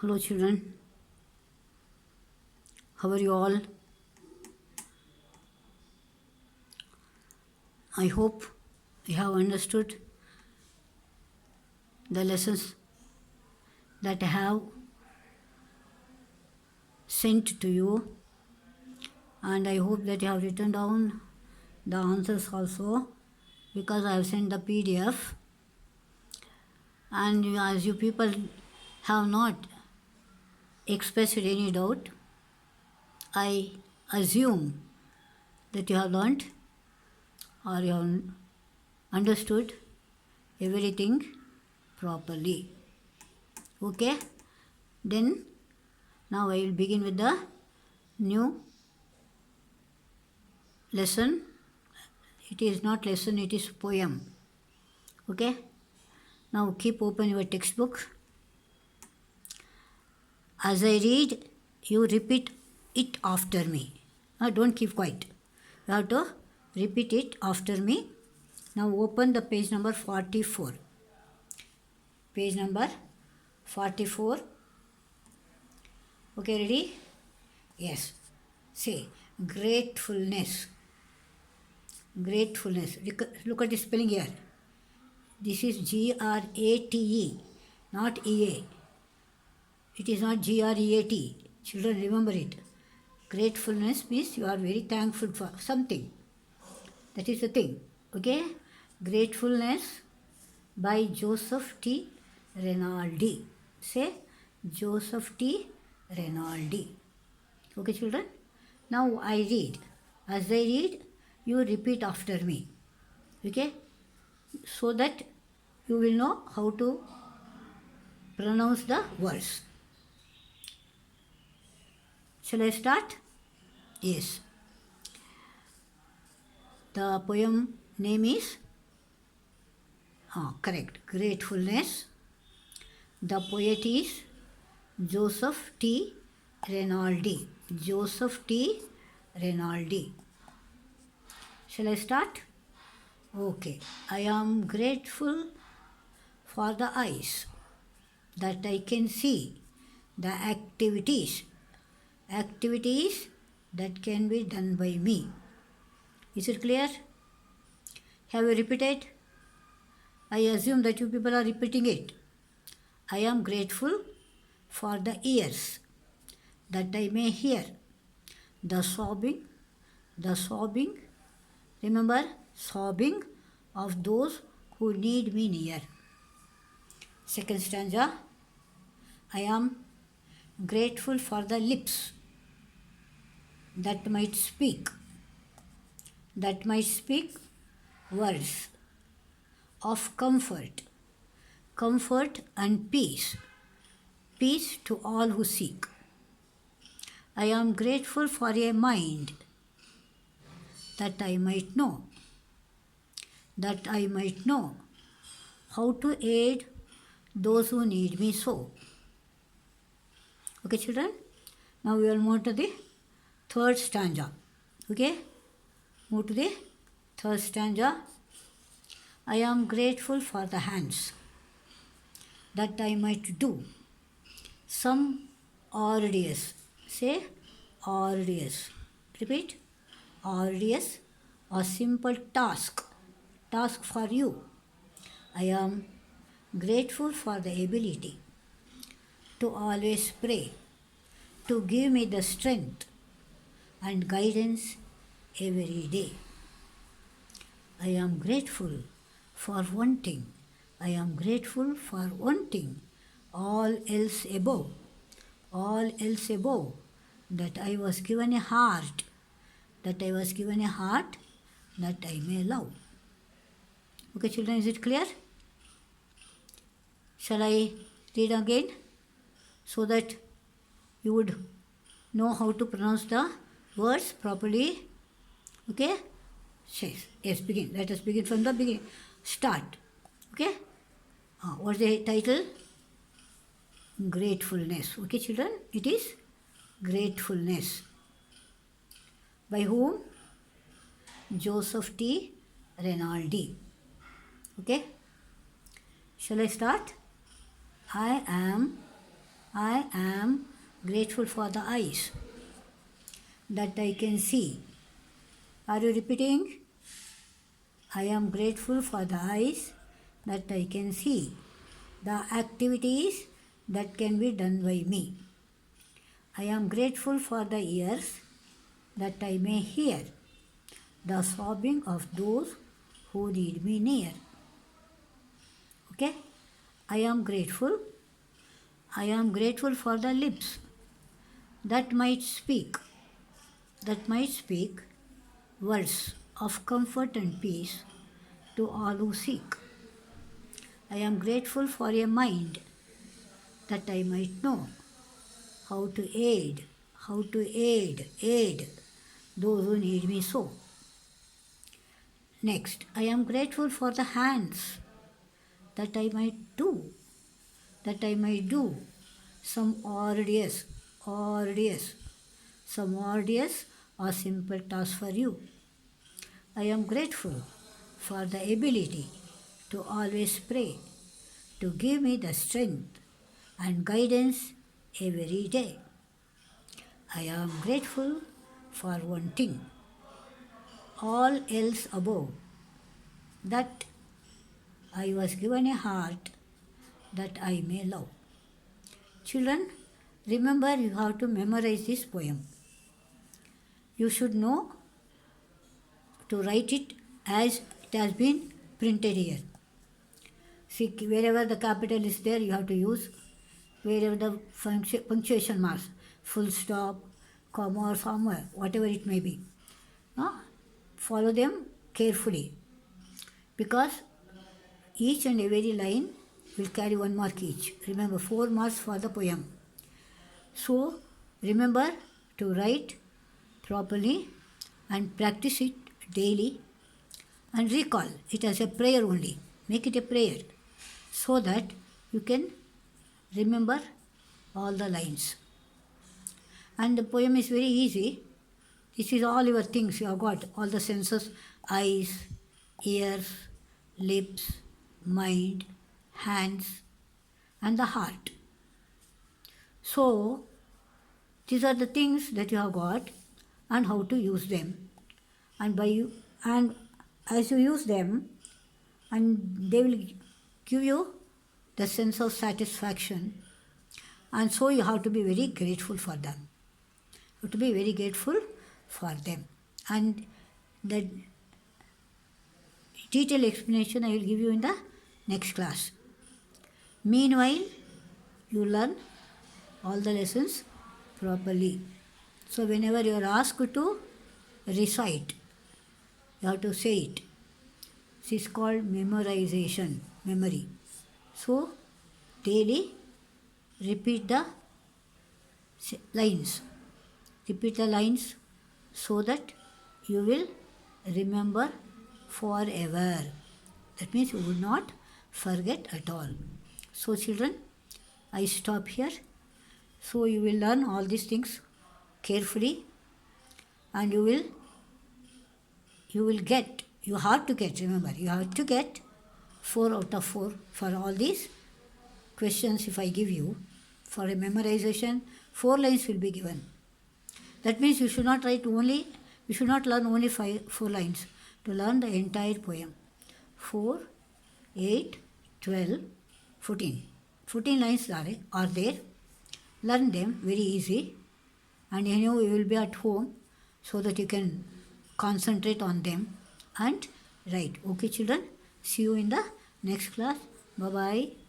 Hello children, how are you all? I hope you have understood the lessons that I have sent to you, and I hope that you have written down the answers also, because I have sent the PDF. And as you people have not expressed any doubt, I assume that you have learnt or you have understood everything properly. Okay? Then now I will begin with the new lesson. It is not lesson, it is poem. Okay? Now keep open your textbook. As I read, you repeat it after me. Now don't keep quiet. You have to repeat it after me. Now open the page number 44. Page number 44. Okay, ready? Yes. Say gratefulness. Gratefulness. Look at the spelling here. This is G-R-A-T-E, not E-A. It is not G-R-E-A-T. Children, remember it. Gratefulness means you are very thankful for something. That is the thing. Okay? Gratefulness by Joseph T. Rinaldi. Say Joseph T. Rinaldi. Okay, children? Now I read. As I read, you repeat after me. Okay? So that you will know how to pronounce the words. Shall I start? Yes. The poem name is correct. Gratefulness. The poet is Joseph T. Rinaldi. Joseph T. Rinaldi. Shall I start? Okay. I am grateful for the eyes that I can see the activities that can be done by me. Is it clear? Have you repeated? I assume that you people are repeating it. I am grateful for the ears that I may hear the sobbing, remember, sobbing of those who need me near. Second stanza, I am grateful for the lips that might speak words of comfort and peace to all who seek. I am grateful for a mind that I might know how to aid those who need me so. Okay, children? Now we will move to the third stanza. Okay? Move to the third stanza. I am grateful for the hands that I might do some arduous. Say arduous. Repeat. Arduous or simple task for you. I am grateful for the ability to always pray, to give me the strength and guidance every day. I am grateful for wanting. All else above, that I was given a heart that I may love. Okay, children, is it clear? Shall I read again so that you would know how to pronounce the words properly? Okay? Yes, begin. Let us begin from the beginning. Start. Okay? What's the title? Gratefulness. Okay, children? It is gratefulness. By whom? Joseph T. Rinaldi. Okay? Shall I start? I am I am grateful for the eyes that I can see. Are you repeating? I am grateful for the eyes that I can see, the activities that can be done by me. I am grateful for the ears that I may hear, the sobbing of those who need me near. Okay? I am grateful. I am grateful for the lips that might speak words of comfort and peace to all who seek. I am grateful for a mind that I might know how to aid those who need me so. Next, I am grateful for the hands that I might do some arduous or simple task for you. I am grateful for the ability to always pray, to give me the strength and guidance every day. I am grateful for one thing, all else above, that I was given a heart that I may love. Children, remember you have to memorize this poem. You should know to write it as it has been printed here. See, wherever the capital is there, you have to use. Wherever the punctuation marks, full stop, comma or somewhere, whatever it may be. Follow them carefully, because each and every line will carry 1 mark each. Remember, 4 marks for the poem. So, remember to write properly and practice it daily and recall it as a prayer only. Make it a prayer so that you can remember all the lines. And the poem is very easy. This is all your things you have got, all the senses, eyes, ears, lips, mind, hands, and the heart. So, these are the things that you have got and how to use them. And as you use them, and they will give you the sense of satisfaction, and so you have to be very grateful for them. You have to be very grateful for them. And the detailed explanation I will give you in the next class. Meanwhile, you learn all the lessons properly. So whenever you are asked to recite, you have to say it. This is called memorization, memory. So daily repeat the lines. Repeat the lines so that you will remember forever. That means you will not forget at all. So children, I stop here. So you will learn all these things carefully, and you have to get, remember, you have to get 4 out of 4 for all these questions. If I give you for a memorization, 4 lines will be given. That means you should not learn only 4 lines. To learn the entire poem. 4, 8, 12, 14. 14 lines are there. Learn them very easy. And you will be at home so that you can concentrate on them and write. Okay children, see you in the next class. Bye-bye.